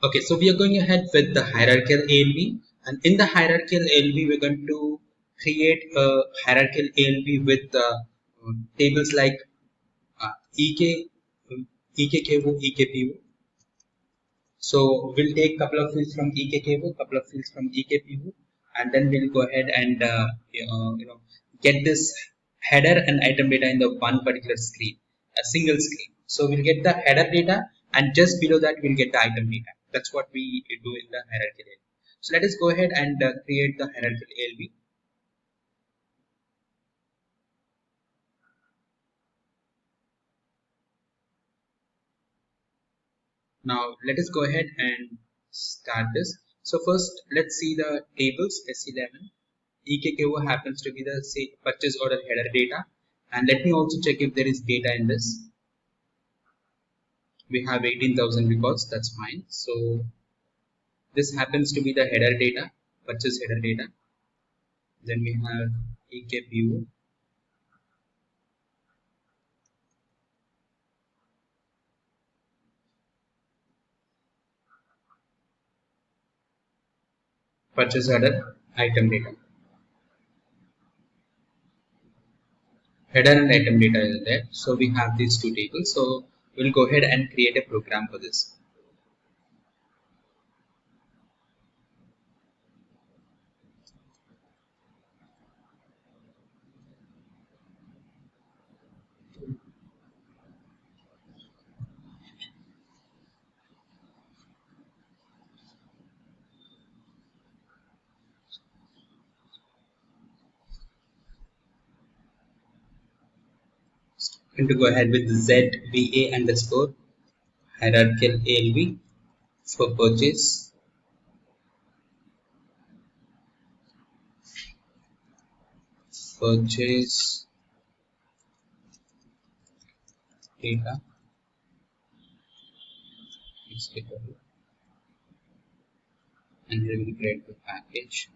Okay, so we are going ahead with the hierarchical ALB, and in the hierarchical ALB, we're going to create a hierarchical ALB with tables like EK, EKKO, EKPO. So we'll take couple of fields from EKKO, couple of fields from EKPO, and then we'll go ahead and get this header and item data in the one particular screen, a single screen. So we'll get the header data, and just below that we'll get the item data. That's what we do in the hierarchical ALB. So let us go ahead and create the hierarchical ALB. Now let us go ahead and start this. So first let's see the tables S11. EKKO happens to be the say purchase order header data, and let me also check if there is data in this. We have 18,000 records, that's fine. So this happens to be the header data, purchase header data. Then we have EKPO, purchase order item data. Header and item data is there. So we have these two tables. So we'll go ahead and create a program for this. Going to go ahead with ZVA underscore hierarchical ALB for purchase data, and here we'll create the package.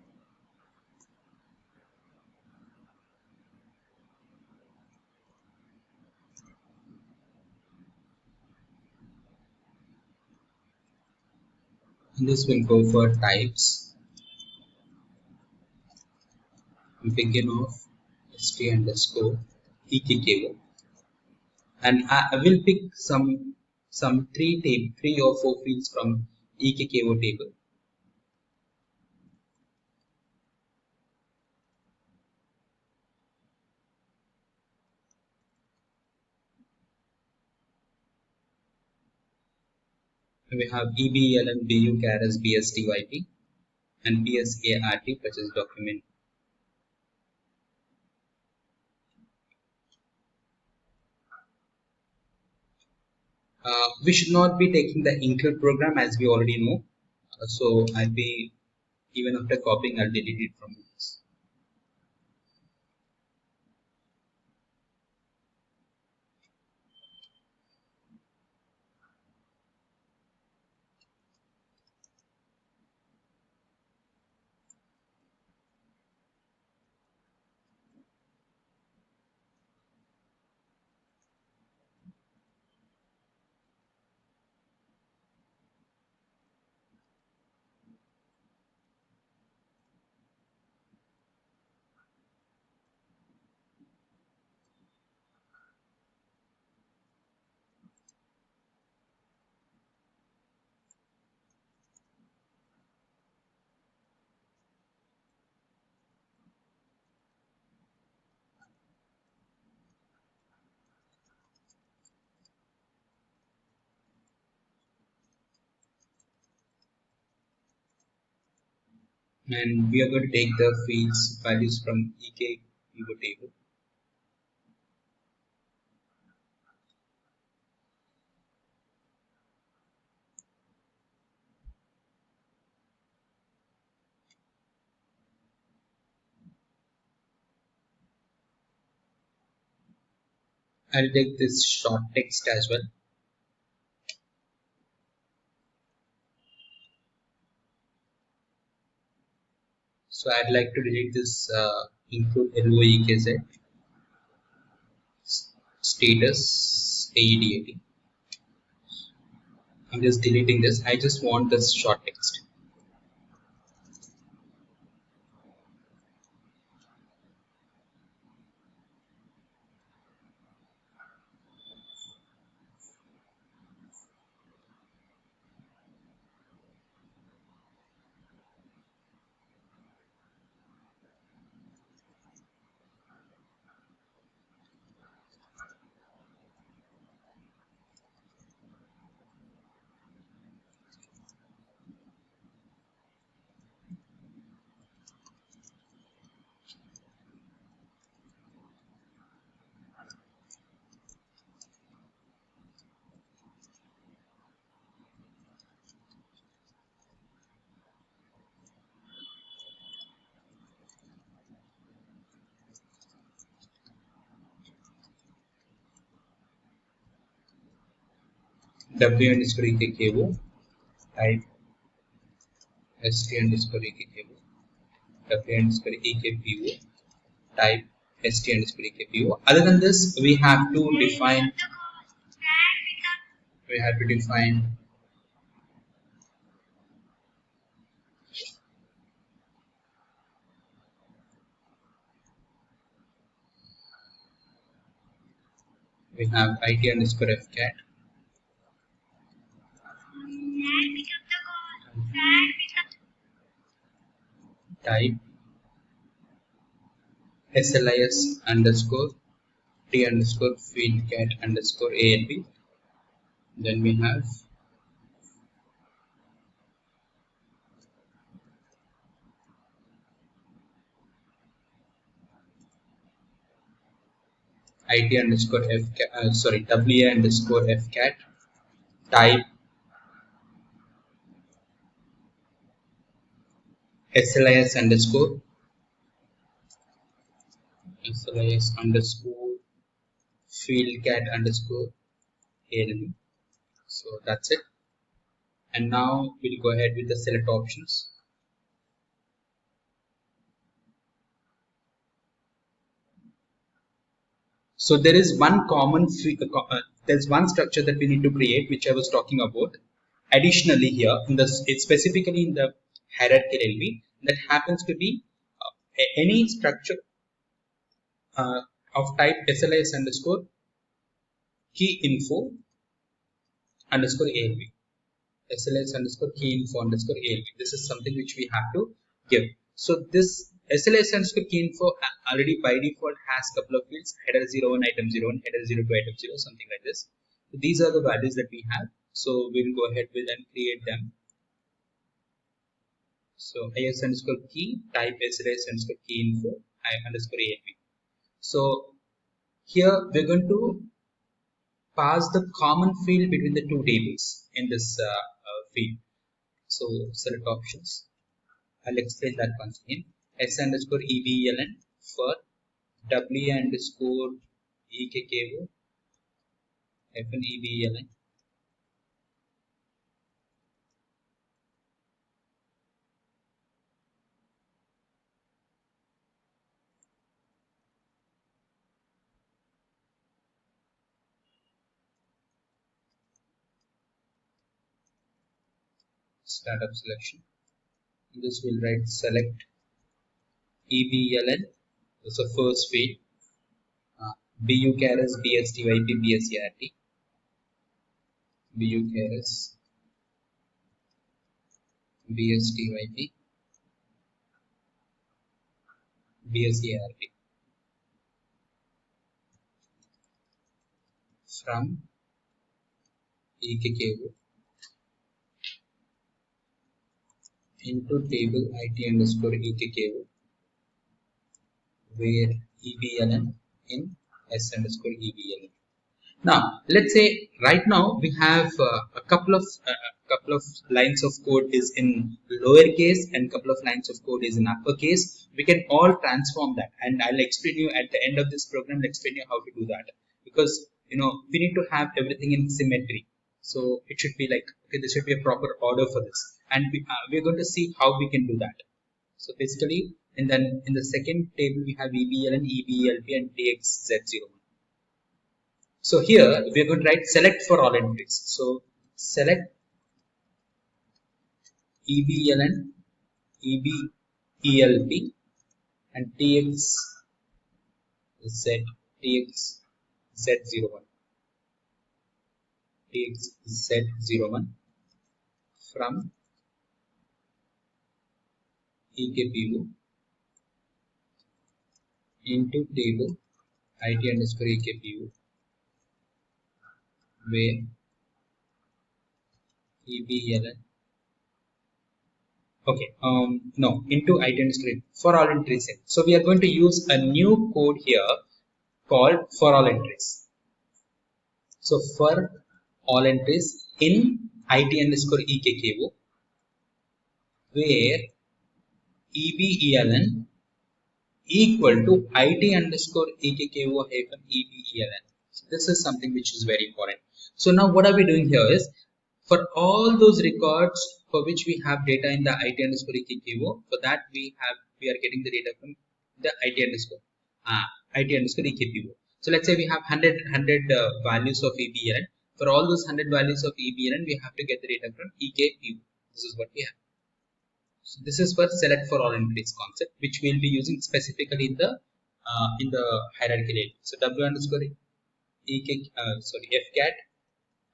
And this will go for types. We begin off st underscore EKKO, and I will pick some three or four fields from EKKO table. We have EBELN, BU, CARES, BSTYP, and PSART, purchase document. We should not be taking the include program as we already know. So I'll be, even after copying, I'll delete it from this. And we are going to take the fields values from EKKO table. I'll take this short text as well. So I'd like to delete this include LOEKZ status AEDAT. I'm just deleting this. I just want this short text. W underscore EKKO, type ST underscore EKKO, W underscore EKPO, type ST underscore EKPO. Other than this, we have to define we have IT underscore FCAT, type SLIS underscore T underscore fieldcat underscore ALB. Then we have IT underscore FCAT, WA underscore FCAT, type SLIS underscore fieldcat underscore ALB. So that's it. And now we'll go ahead with the select options. So there is one there's one structure that we need to create, which I was talking about. Additionally, here it's specifically in the hierarchical LV, that happens to be any structure of type SLIS underscore key info underscore ALV. SLIS underscore key info underscore ALV. This is something which we have to give. So this SLIS underscore key info already by default has couple of fields: header 01, item 01, header 02, item 0, something like this. So these are the values that we have. So we'll go ahead with and create them. So IS underscore key, type SLIS underscore key info underscore ALV. So here we're going to pass the common field between the two tables in this field. So select options. I'll explain that once again. S underscore EBELN for W underscore EKKO FN EBELN. Startup selection. In this we'll write select EBELN. That's the first field. BU cares BSTYP BSERT. BU cares BSTYP BSERT. From EKKO into table IT underscore EKKO, where EBELN in S underscore EBELN. Now let's say right now we have a couple of lines of code is in lowercase and couple of lines of code is in uppercase. We can all transform that, and I'll explain you at the end of this program. I'll explain you how to do that, because we need to have everything in symmetry. So it should be like, okay, there should be a proper order for this, and we're going to see how we can do that. So basically, and then in the second table we have EBELN, EBELP, and TXZ01. So here we are going to write select for all entries. So select EBLN, EBELP, and TXZ01, TXZ01 from EKPU into table IT underscore EKPU, where EBLN, okay, no, into IT underscore for all entries set. So we are going to use a new code here called for all entries. So for all entries in IT underscore EKKO, where EBELN equal to IT underscore EKKO hyphen EBELN. This is something which is very important. So now what are we doing here is, for all those records for which we have data in the IT underscore EKKO, for that we are getting the data from the IT underscore EKPO. So let's say we have 100 values of EBLN. For all those 100 values of EBLN, we have to get the data from EKPO. This is what we have. So this is for select for all entries concept, which we'll be using specifically in the hierarchical area. So W underscore fcat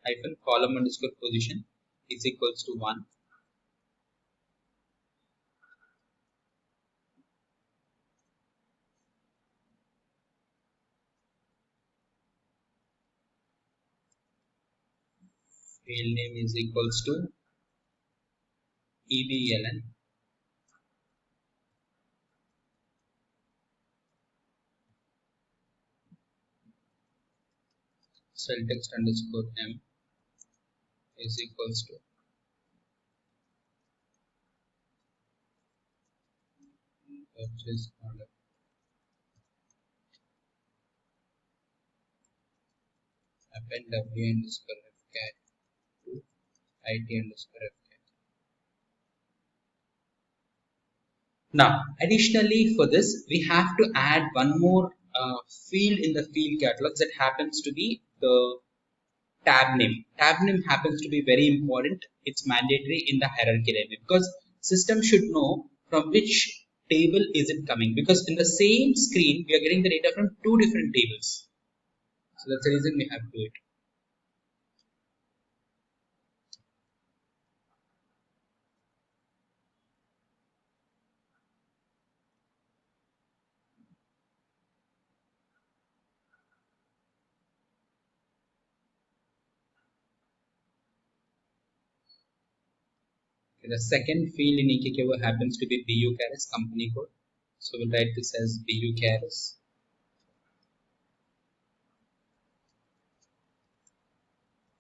hyphen column underscore position is equals to 1. Field name is equals to EBLN. Cell text underscore M is equals to purchase order. Append W underscore fcat to IT underscore fcat. Now, additionally for this, we have to add one more field in the field catalog that happens to be the tab name. Tab name happens to be very important. It's mandatory in the hierarchy level because system should know from which table is it coming, because in the same screen we are getting the data from two different tables. So that's the reason we have to do it. Okay, the second field in EKKO happens to be BU Caris company code. So we'll write this as BU Caris.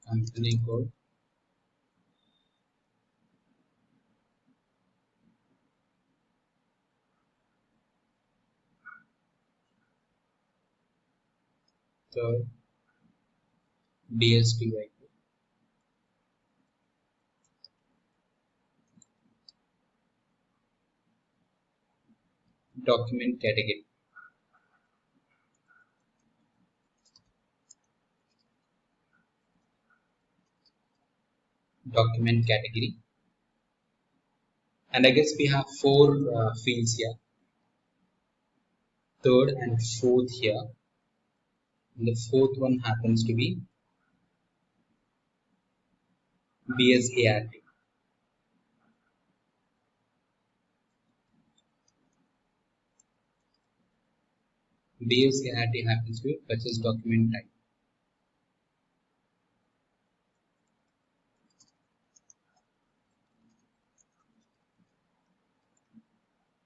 Company code. Third, DSTY. Document category. Document category. And I guess we have four fields here. Third and fourth here. And the fourth one happens to be BSART. BSART happens to be purchase document type.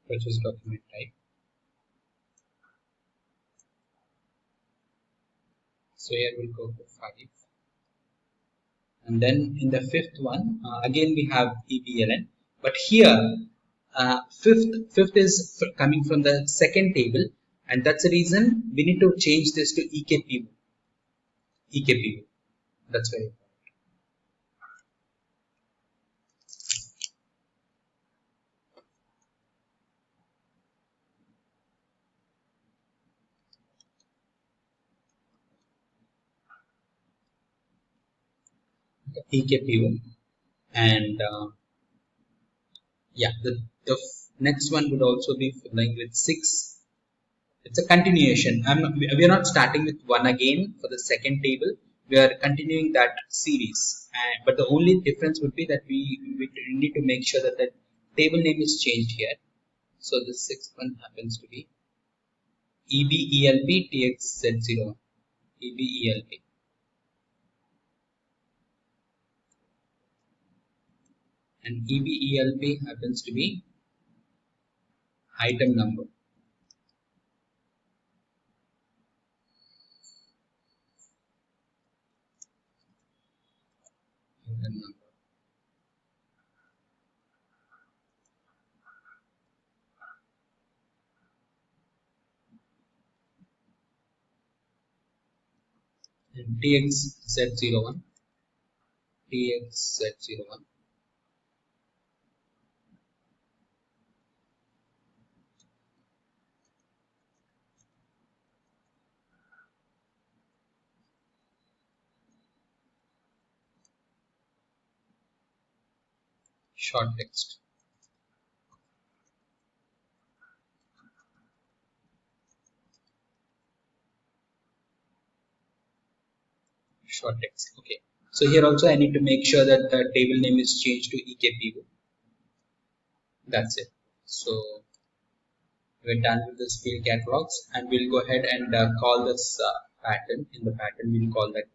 Purchase document type. So here we'll go for 5. And then in the fifth one, again we have EBLN. But here, fifth is coming from the second table. And that's the reason we need to change this to EKPU. EKPU. That's very important. EKPU. And Yeah, next one would also be filling with 6. It's a continuation. We are not starting with 1 again for the second table. We are continuing that series. But the only difference would be that we need to make sure that the table name is changed here. So the sixth one happens to be EBELP TXZ01. EBELP. And EBELP happens to be item number. Item number. And TXZ01. TXZ01. Short text. Short text. Okay. So here also I need to make sure that the table name is changed to EKPO. That's it. So we're done with this field catalogs, and we'll go ahead and call this pattern. In the pattern, we'll call that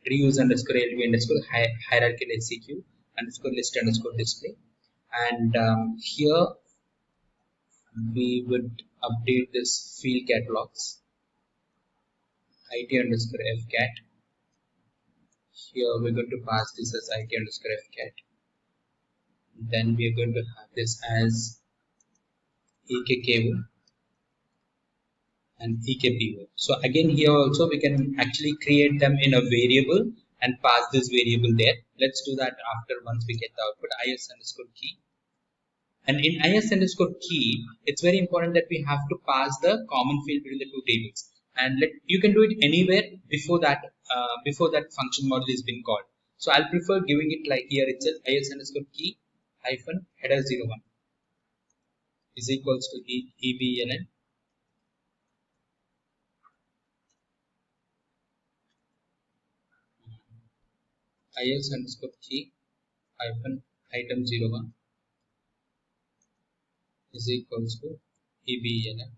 reuse underscore LV underscore hierarchical SEQ underscore list underscore display. And here we would update this field catalogs IT underscore fcat. Here we're going to pass this as IT underscore fcat. Then we are going to have this as EKKO and EKPO. So again here also we can actually create them in a variable and pass this variable there. Let's do that after once we get the output is underscore key. And in is underscore key, it's very important that we have to pass the common field between the two tables. And you can do it anywhere before that function model is been called. So I'll prefer giving it like here itself is underscore key hyphen header 01 is equals to EBLN is underscore key hyphen item 01 is equals to EBLN.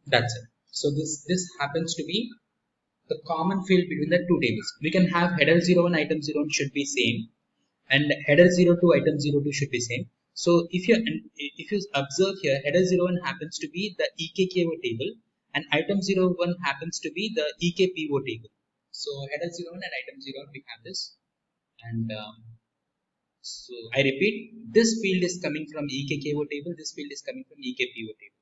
That's it. So this happens to be the common field between the two tables. We can have header 01 item 01 should be same, and header 02 item 02 should be same. So if you observe here, header 01 happens to be the EKKO table, and item 01 happens to be the EKPO table. So header 01 and item 01 we have this, and so I repeat, this field is coming from EKKO table, this field is coming from EKPO table.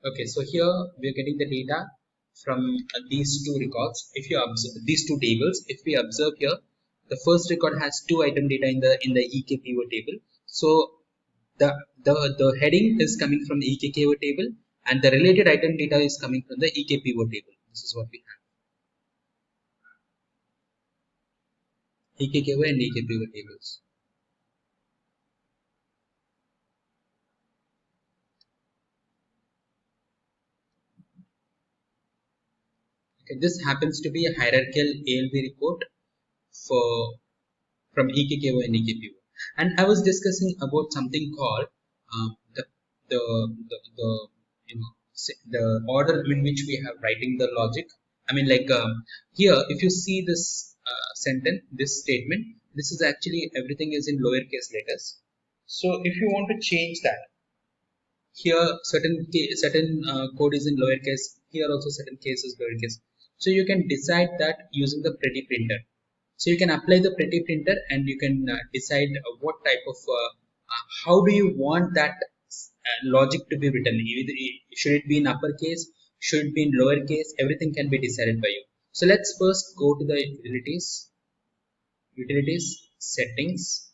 Okay, so here we are getting the data from these two records. If you observe these two tables, if we observe here, the first record has two item data in the EKPO table. So the the heading is coming from the EKKO table, and the related item data is coming from the EKPO table. This is what we have. EKKO and EKPO tables. Okay, this happens to be a hierarchical ALB report for from EKKO and EKPO. And I was discussing about something called the, the you know the order in which we have writing the logic. I mean, like here, if you see this sentence, this statement, this is actually everything is in lowercase letters. So if you want to change that, here certain code is in lowercase, here also certain case is lowercase. So you can decide that using the pretty printer. So you can apply the pretty printer and you can decide what type of how do you want that logic to be written. Should it be in uppercase, should it be in lowercase, everything can be decided by you. So let's first go to the utilities settings,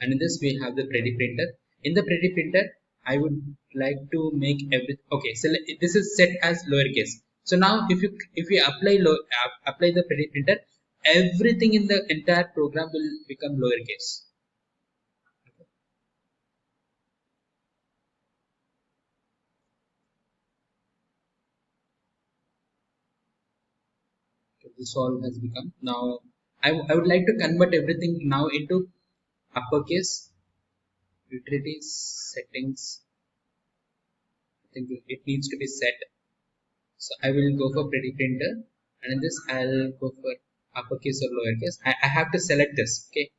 and in this we have the pretty printer. In the pretty printer I would like to make everything okay. So this is set as lowercase. So now if we apply the pretty printer, everything in the entire program will become lowercase. So this all has become now. I would like to convert everything now into uppercase. Utilities settings, I think it needs to be set. So I will go for pretty printer, and in this I'll go for uppercase or lowercase. I have to select this. Okay.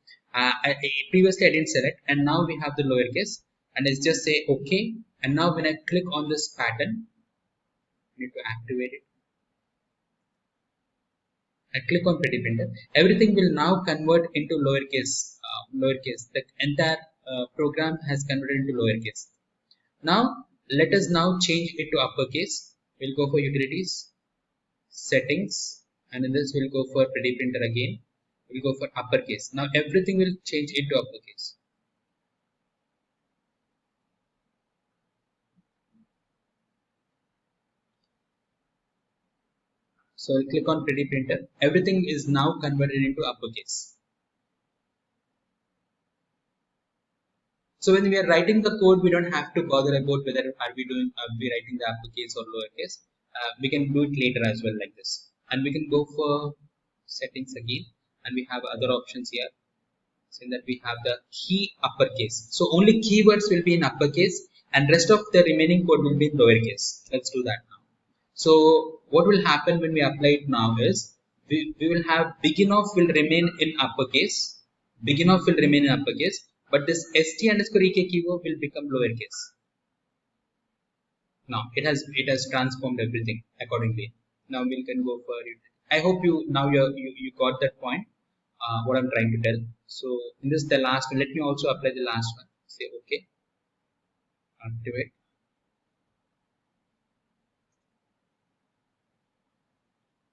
Previously I didn't select, and now we have the lowercase, and let's just say okay. And now when I click on this pattern, I need to activate it. I click on pretty printer. Everything will now convert into lowercase. Lowercase. The entire program has converted into lowercase. Now let us now change it to uppercase. We'll go for utilities, settings, and in this we'll go for pretty printer again. We'll go for uppercase. Now everything will change into uppercase. So I click on pretty printer. Everything is now converted into uppercase. So when we are writing the code, we don't have to bother about whether are we writing the uppercase or lowercase. We can do it later as well like this. And we can go for settings again, and we have other options here. Saying that we have the key uppercase. So only keywords will be in uppercase, and rest of the remaining code will be in lowercase. Let's do that now. So what will happen when we apply it now is we will have begin of will remain in uppercase. Begin of will remain in uppercase, but this st underscore ek keyword will become lowercase. Now it has transformed everything accordingly. Now we can go for it. I hope you got that point. What I'm trying to tell. So in this the last one. Let me also apply the last one. Say okay. Activate.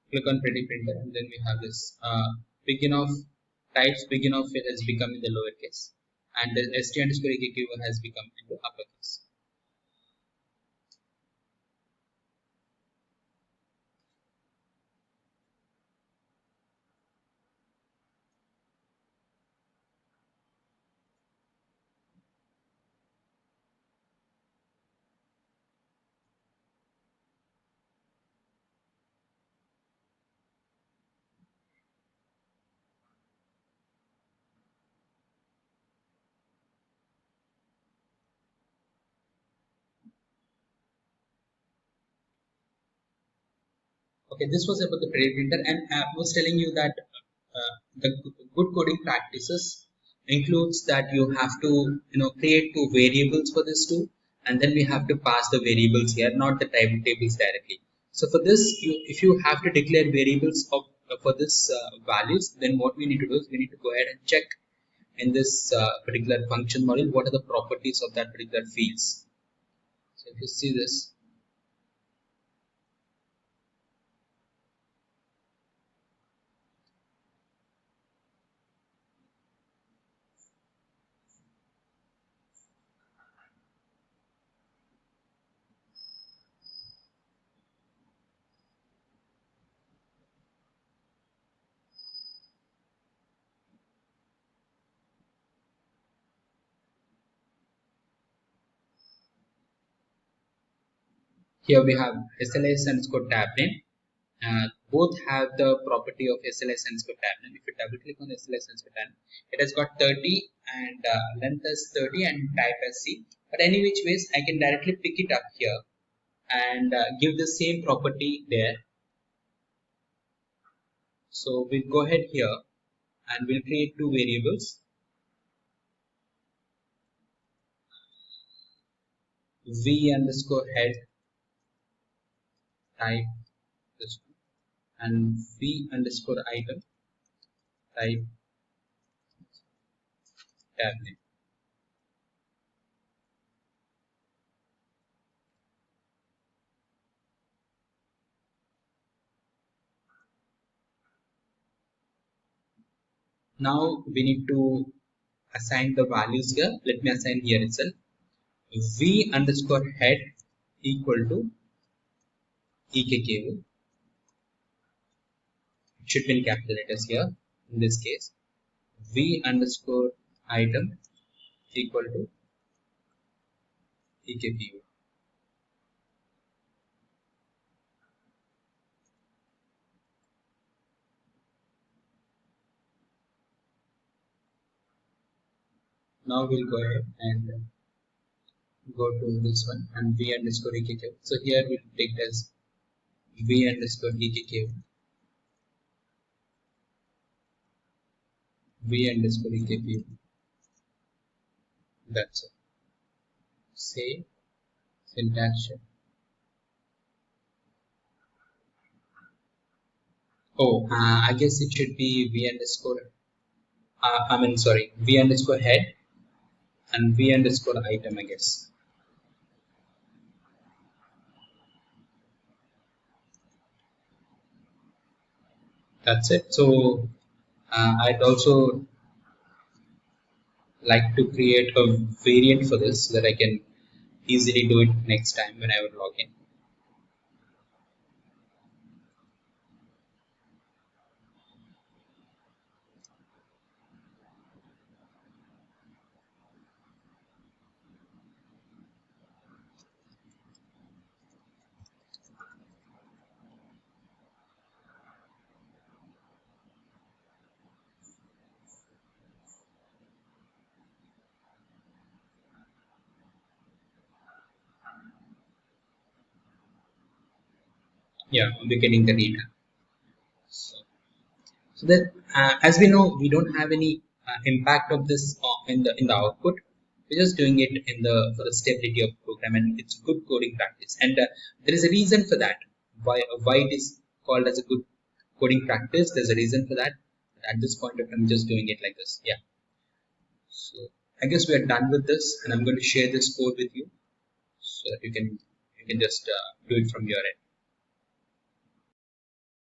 Click on pretty printer, and then we have this begin of types. Begin of it has become in the lowercase, and the st underscore ekq has become into uppercase. Okay, this was about the pretty printer, and I was telling you that the good coding practices includes that you have to create two variables for this too, and then we have to pass the variables here, not the type tables directly. So for this, if you have to declare variables of for this values, then what we need to do is we need to go ahead and check in this particular function model what are the properties of that particular fields. So if you see this, Here we have SLS underscore tab name. Both have the property of SLS underscore tab name. If you double click on SLS underscore tab name, it has got 30 and length as 30 and type as C. But any which ways, I can directly pick it up here and give the same property there. So we'll go ahead here and we'll create two variables. V underscore head type this one, and V underscore item type tab name. Now we need to assign the values here. Let me assign here itself. V underscore head equal to EKKV. It should be in capital letters here. In this case, V underscore item equal to EKPU. Now we'll go ahead and go to this one and V underscore EKKV. So here we'll take it as V underscore EKKV. V underscore EKPU. That's it. Save syntax check. Oh, I guess it should be V underscore. Sorry, V underscore head and V underscore item, I guess. That's it. So I'd also like to create a variant for this so that I can easily do it next time when I would log in. Yeah, we're getting the data. So that as we know, we don't have any impact of this in the output. We're just doing it in the for the stability of the program, and it's good coding practice. And there is a reason for that. Why it is called as a good coding practice? There's a reason for that. At this point of time, I'm just doing it like this. Yeah. So I guess we are done with this, and I'm going to share this code with you so that you can just do it from your end.